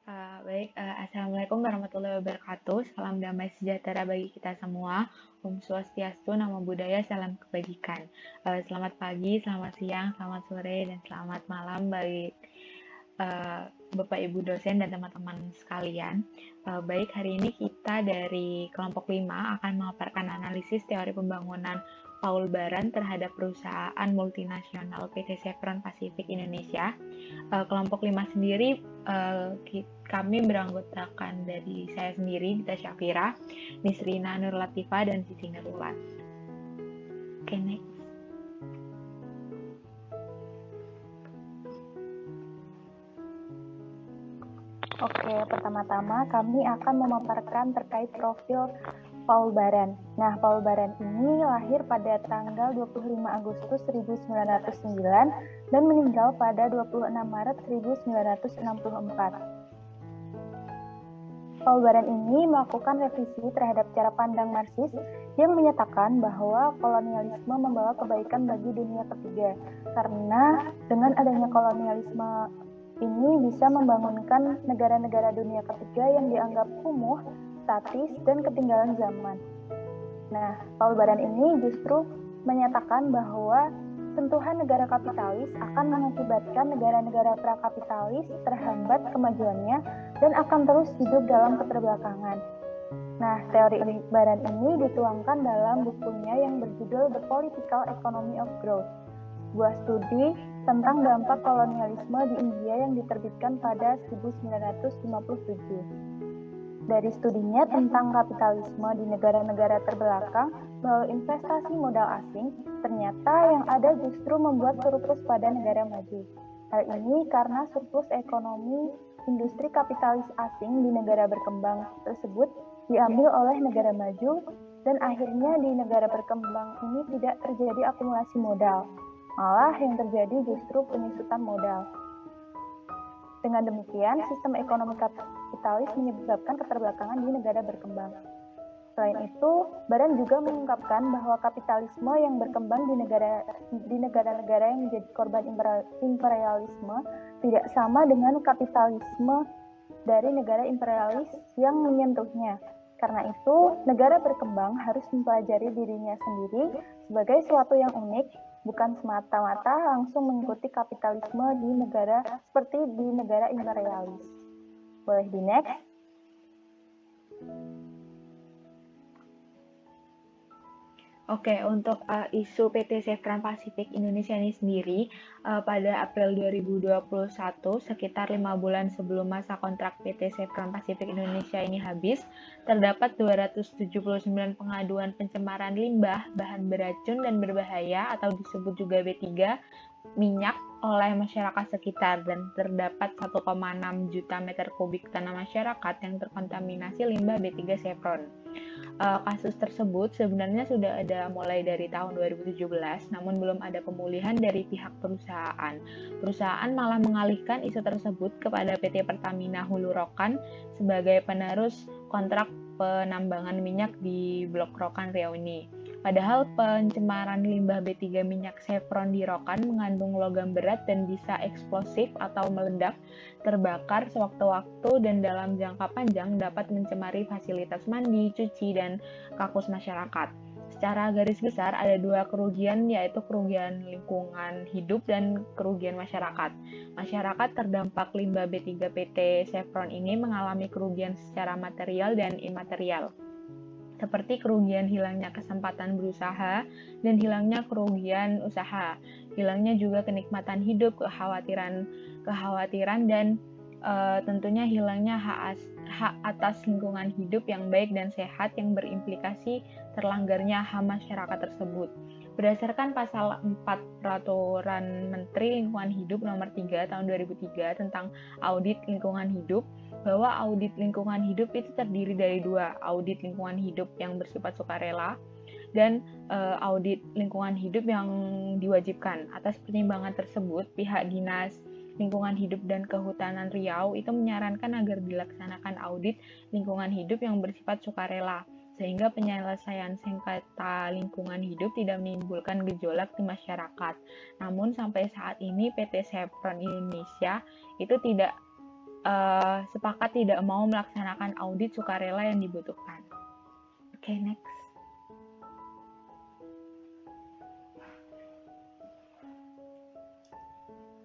Assalamualaikum warahmatullahi wabarakatuh. Salam damai sejahtera bagi kita semua. Om Swastiastu, Namo Buddhaya, salam kebajikan. Selamat pagi, selamat siang, selamat sore, dan selamat malam bagi Bapak Ibu dosen dan teman-teman sekalian. Baik, hari ini kita dari kelompok 5 akan memaparkan analisis teori pembangunan Paul Baran terhadap perusahaan multinasional PT Chevron Pacific Indonesia. Kelompok 5 sendiri kami beranggotakan dari saya sendiri, Gita Syafira, Nisrina Nur Latifah, dan Siti Nurullah. Oke, next. Oke, pertama-tama kami akan memaparkan terkait profil Paul Baran. Nah, Paul Baran ini lahir pada tanggal 25 Agustus 1909 dan meninggal pada 26 Maret 1964. Paul Baran ini melakukan revisi terhadap cara pandang Marxis yang menyatakan bahwa kolonialisme membawa kebaikan bagi dunia ketiga, karena dengan adanya kolonialisme ini bisa membangunkan negara-negara dunia ketiga yang dianggap kumuh, statis, dan ketinggalan zaman. Nah, Paul Baran ini justru menyatakan bahwa sentuhan negara kapitalis akan mengakibatkan negara-negara prakapitalis terhambat kemajuannya dan akan terus hidup dalam keterbelakangan. Nah, teori Baran ini dituangkan dalam bukunya yang berjudul The Political Economy of Growth, sebuah studi tentang dampak kolonialisme di India yang diterbitkan pada 1957. Dari studinya tentang kapitalisme di negara-negara terbelakang melalui investasi modal asing, ternyata yang ada justru membuat surplus pada negara maju. Hal ini karena surplus ekonomi industri kapitalis asing di negara berkembang tersebut diambil oleh negara maju, dan akhirnya di negara berkembang ini tidak terjadi akumulasi modal. Malah yang terjadi justru penyusutan modal. Dengan demikian, sistem ekonomi kapitalis menyebabkan keterbelakangan di negara berkembang. Selain itu, Baran juga mengungkapkan bahwa kapitalisme yang berkembang di negara-negara yang menjadi korban imperialisme tidak sama dengan kapitalisme dari negara imperialis yang menyentuhnya. Karena itu, negara berkembang harus mempelajari dirinya sendiri sebagai suatu yang unik, bukan semata-mata langsung mengikuti kapitalisme di negara seperti di negara imperialis. Boleh di next? Oke, untuk isu PT Chevron Pacific Indonesia ini sendiri, pada April 2021, sekitar 5 bulan sebelum masa kontrak PT Chevron Pacific Indonesia ini habis, terdapat 279 pengaduan pencemaran limbah, bahan beracun dan berbahaya atau disebut juga B3, minyak oleh masyarakat sekitar, dan terdapat 1,6 juta meter kubik tanah masyarakat yang terkontaminasi limbah B3 Chevron. Kasus tersebut sebenarnya sudah ada mulai dari tahun 2017, namun belum ada pemulihan dari pihak perusahaan. Perusahaan malah mengalihkan isu tersebut kepada PT Pertamina Hulu Rokan sebagai penerus kontrak penambangan minyak di Blok Rokan Riau ini. Padahal pencemaran limbah B3 minyak Chevron di Rokan mengandung logam berat dan bisa eksplosif atau meledak, terbakar sewaktu-waktu, dan dalam jangka panjang dapat mencemari fasilitas mandi, cuci, dan kakus masyarakat. Secara garis besar ada dua kerugian, yaitu kerugian lingkungan hidup dan kerugian masyarakat. Masyarakat terdampak limbah B3 PT Chevron ini mengalami kerugian secara material dan imaterial, seperti kerugian hilangnya kesempatan berusaha dan hilangnya kerugian usaha, hilangnya juga kenikmatan hidup, kekhawatiran dan tentunya hilangnya hak atas lingkungan hidup yang baik dan sehat yang berimplikasi terlanggarnya HAM masyarakat tersebut. Berdasarkan pasal 4 Peraturan Menteri Lingkungan Hidup nomor 3 tahun 2003 tentang audit lingkungan hidup, bahwa audit lingkungan hidup itu terdiri dari dua, audit lingkungan hidup yang bersifat sukarela dan audit lingkungan hidup yang diwajibkan. Atas pertimbangan tersebut, pihak Dinas Lingkungan Hidup dan Kehutanan Riau itu menyarankan agar dilaksanakan audit lingkungan hidup yang bersifat sukarela, sehingga penyelesaian sengketa lingkungan hidup tidak menimbulkan gejolak di masyarakat. Namun sampai saat ini PT Chevron Indonesia itu tidak sepakat tidak mau melaksanakan audit sukarela yang dibutuhkan. Oke, next.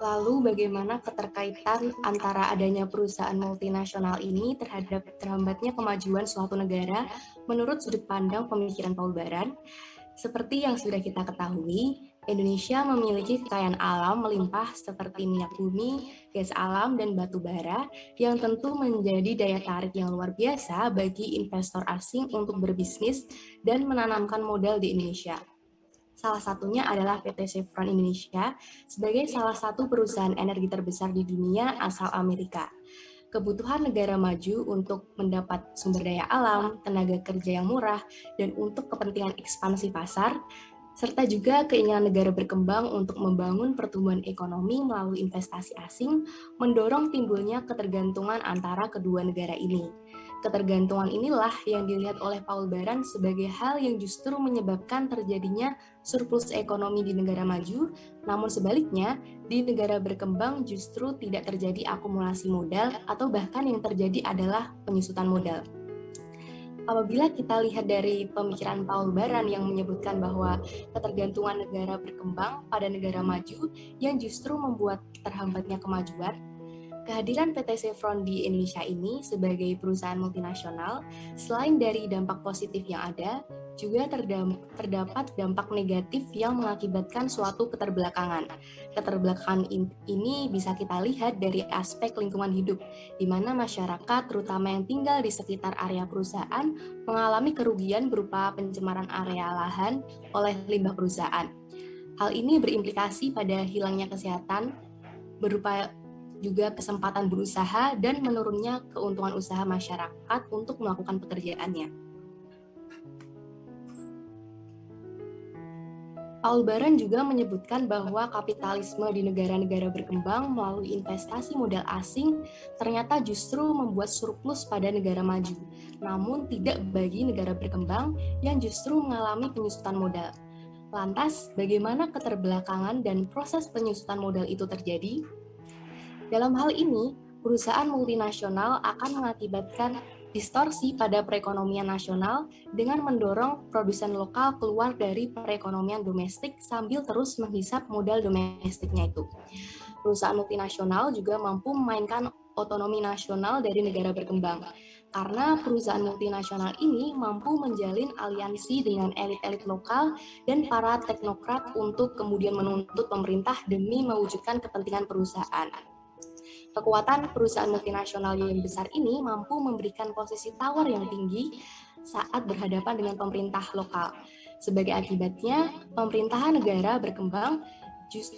Lalu bagaimana keterkaitan antara adanya perusahaan multinasional ini terhadap terhambatnya kemajuan suatu negara menurut sudut pandang pemikiran Paul Baran? Seperti yang sudah kita ketahui, Indonesia memiliki kekayaan alam melimpah seperti minyak bumi, gas alam, dan batu bara yang tentu menjadi daya tarik yang luar biasa bagi investor asing untuk berbisnis dan menanamkan modal di Indonesia. Salah satunya adalah PT Chevron Indonesia sebagai salah satu perusahaan energi terbesar di dunia asal Amerika. Kebutuhan negara maju untuk mendapat sumber daya alam, tenaga kerja yang murah, dan untuk kepentingan ekspansi pasar, serta juga keinginan negara berkembang untuk membangun pertumbuhan ekonomi melalui investasi asing, mendorong timbulnya ketergantungan antara kedua negara ini. Ketergantungan inilah yang dilihat oleh Paul Baran sebagai hal yang justru menyebabkan terjadinya surplus ekonomi di negara maju, namun sebaliknya, di negara berkembang justru tidak terjadi akumulasi modal atau bahkan yang terjadi adalah penyusutan modal. Apabila kita lihat dari pemikiran Paul Baran yang menyebutkan bahwa ketergantungan negara berkembang pada negara maju yang justru membuat terhambatnya kemajuan, kehadiran PT Chevron di Indonesia ini sebagai perusahaan multinasional, selain dari dampak positif yang ada, juga terdapat dampak negatif yang mengakibatkan suatu keterbelakangan. Keterbelakangan ini bisa kita lihat dari aspek lingkungan hidup, di mana masyarakat, terutama yang tinggal di sekitar area perusahaan, mengalami kerugian berupa pencemaran area lahan oleh limbah perusahaan. Hal ini berimplikasi pada hilangnya kesehatan, berupa juga kesempatan berusaha dan menurunnya keuntungan usaha masyarakat untuk melakukan pekerjaannya. Paul Baran juga menyebutkan bahwa kapitalisme di negara-negara berkembang melalui investasi modal asing ternyata justru membuat surplus pada negara maju, namun tidak bagi negara berkembang yang justru mengalami penyusutan modal. Lantas, bagaimana keterbelakangan dan proses penyusutan modal itu terjadi? Dalam hal ini, perusahaan multinasional akan mengakibatkan distorsi pada perekonomian nasional dengan mendorong produsen lokal keluar dari perekonomian domestik sambil terus menghisap modal domestiknya itu. Perusahaan multinasional juga mampu memainkan otonomi nasional dari negara berkembang, karena perusahaan multinasional ini mampu menjalin aliansi dengan elit-elit lokal dan para teknokrat untuk kemudian menuntut pemerintah demi mewujudkan kepentingan perusahaan. Kekuatan perusahaan multinasional yang besar ini mampu memberikan posisi tawar yang tinggi saat berhadapan dengan pemerintah lokal. Sebagai akibatnya, pemerintahan negara berkembang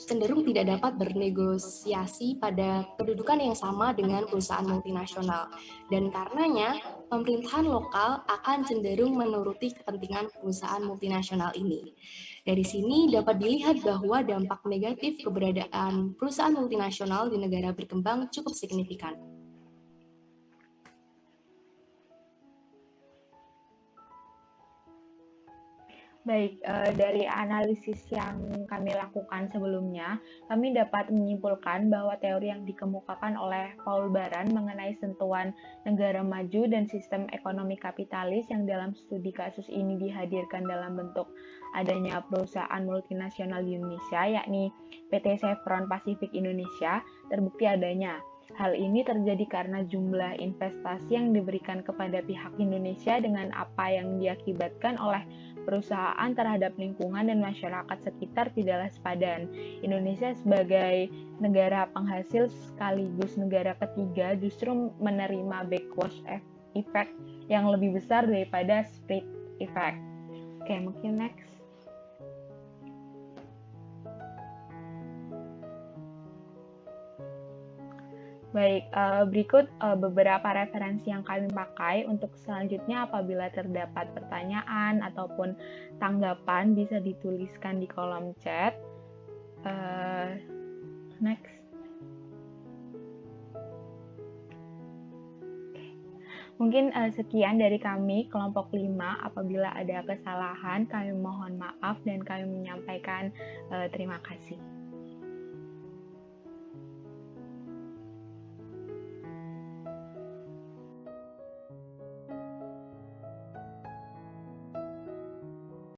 cenderung tidak dapat bernegosiasi pada kedudukan yang sama dengan perusahaan multinasional. Dan karenanya, pemerintahan lokal akan cenderung menuruti kepentingan perusahaan multinasional ini. Dari sini dapat dilihat bahwa dampak negatif keberadaan perusahaan multinasional di negara berkembang cukup signifikan. Baik, dari analisis yang kami lakukan sebelumnya, kami dapat menyimpulkan bahwa teori yang dikemukakan oleh Paul Baran mengenai sentuhan negara maju dan sistem ekonomi kapitalis yang dalam studi kasus ini dihadirkan dalam bentuk adanya perusahaan multinasional di Indonesia, yakni PT Chevron Pacific Indonesia, terbukti adanya. Hal ini terjadi karena jumlah investasi yang diberikan kepada pihak Indonesia dengan apa yang diakibatkan oleh perusahaan terhadap lingkungan dan masyarakat sekitar tidaklah sepadan. Indonesia sebagai negara penghasil sekaligus negara ketiga justru menerima backwash effect yang lebih besar daripada split effect. Oke, mungkin next. Baik, berikut beberapa referensi yang kami pakai. Untuk selanjutnya, apabila terdapat pertanyaan ataupun tanggapan, bisa dituliskan di kolom chat. Next. Mungkin sekian dari kami, kelompok 5. Apabila ada kesalahan, kami mohon maaf dan kami menyampaikan terima kasih.